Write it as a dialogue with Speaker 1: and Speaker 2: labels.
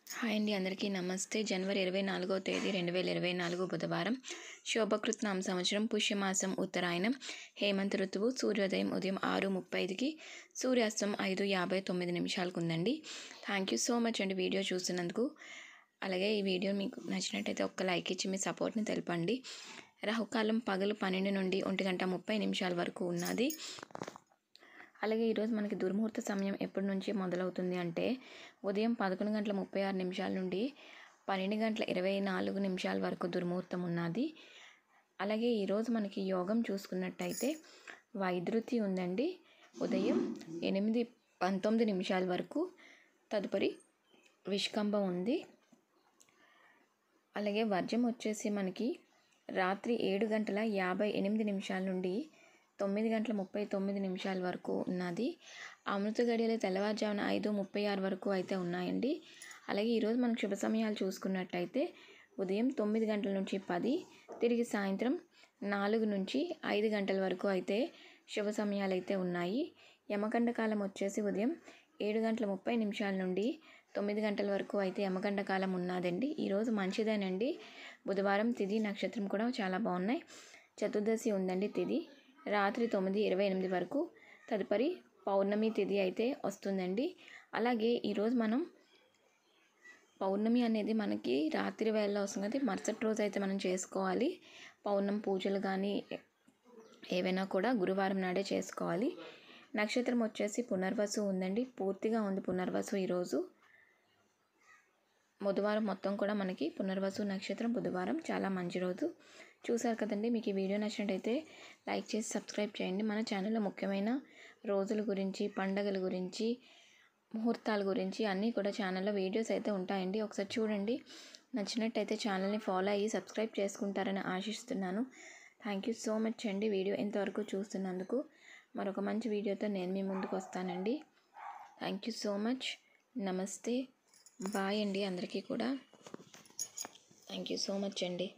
Speaker 1: Hi అండి, అందరికీ నమస్తే. జనవరి 24వ తేదీ 2024 బుధవారం. శోభకృత్ నామ సంవత్సరం, పుష్యమాసం, ఉత్తరాయణం, హేమంత ఋతువు. సూర్యోదయం ఉదయం 6:35కి, సూర్యాస్తం 5:59 ఉందండి. థ్యాంక్ యూ సో మచ్ అండి వీడియో చూస్తున్నందుకు. అలాగే ఈ వీడియో మీకు నచ్చినట్టయితే ఒక్క లైక్ ఇచ్చి మీ సపోర్ట్ని తెలపండి. రాహుకాలం పగలు 12 నుండి 1:30 వరకు ఉన్నది. అలాగే ఈరోజు మనకి దుర్ముహూర్త సమయం ఎప్పటి నుంచి మొదలవుతుంది అంటే ఉదయం 11:36 నుండి 12:24 వరకు దుర్ముహూర్తం ఉన్నది. అలాగే ఈరోజు మనకి యోగం చూసుకున్నట్టయితే వైద్యుతి ఉందండి, ఉదయం 8:19 వరకు. తదుపరి విష్కంభం ఉంది. అలాగే వర్జం వచ్చేసి మనకి రాత్రి 7:58 నుండి 9:39 వరకు ఉన్నది. అమృత గడియలు తెల్లవారుజామున 5:36 వరకు అయితే ఉన్నాయండి. అలాగే ఈరోజు మనకు శుభ సమయాలు చూసుకున్నట్టయితే ఉదయం 9 గంటల నుంచి 10, తిరిగి సాయంత్రం 4 నుంచి 5 గంటల వరకు అయితే శుభ సమయాలు అయితే ఉన్నాయి. యమగండ కాలం వచ్చేసి ఉదయం 7:30 నుండి 9 గంటల వరకు అయితే యమగండ కాలం ఉన్నదండి. ఈరోజు మంచిదేనండి. బుధవారం తిథి నక్షత్రం కూడా చాలా బాగున్నాయి. చతుర్దశి ఉందండి తిథి రాత్రి 9:28 వరకు. తదుపరి పౌర్ణమి తిథి అయితే వస్తుందండి. అలాగే ఈరోజు మనం పౌర్ణమి అనేది మనకి రాత్రి వేళలో వస్తుంది కదా, మరుసటి రోజు అయితే మనం చేసుకోవాలి. పౌర్ణమి పూజలు కానీ ఏవైనా కూడా గురువారం నాడే చేసుకోవాలి. నక్షత్రం వచ్చేసి పునర్వసు ఉందండి, పూర్తిగా ఉంది పునర్వసు. ఈరోజు బుధవారం మొత్తం కూడా మనకి పునర్వసు నక్షత్రం, బుధవారం చాలా మంచి రోజు. చూసారు కదండి. మీకు ఈ వీడియో నచ్చినట్టయితే లైక్ చేసి సబ్స్క్రైబ్ చేయండి. మన ఛానల్లో ముఖ్యమైన రోజుల గురించి, పండగల గురించి, ముహూర్తాల గురించి అన్నీ కూడా ఛానల్లో వీడియోస్ అయితే ఉంటాయండి. ఒకసారి చూడండి. నచ్చినట్టయితే ఛానల్ని ఫాలో అయ్యి సబ్స్క్రైబ్ చేసుకుంటారని ఆశిస్తున్నాను. థ్యాంక్ యూ సో మచ్ అండి వీడియో ఇంతవరకు చూస్తున్నందుకు. మరొక మంచి వీడియోతో నేను మీ ముందుకు వస్తానండి. Thank you so much. నమస్తే, బాయ్ అండి అందరికీ కూడా. థ్యాంక్ యూ సో మచ్ అండి.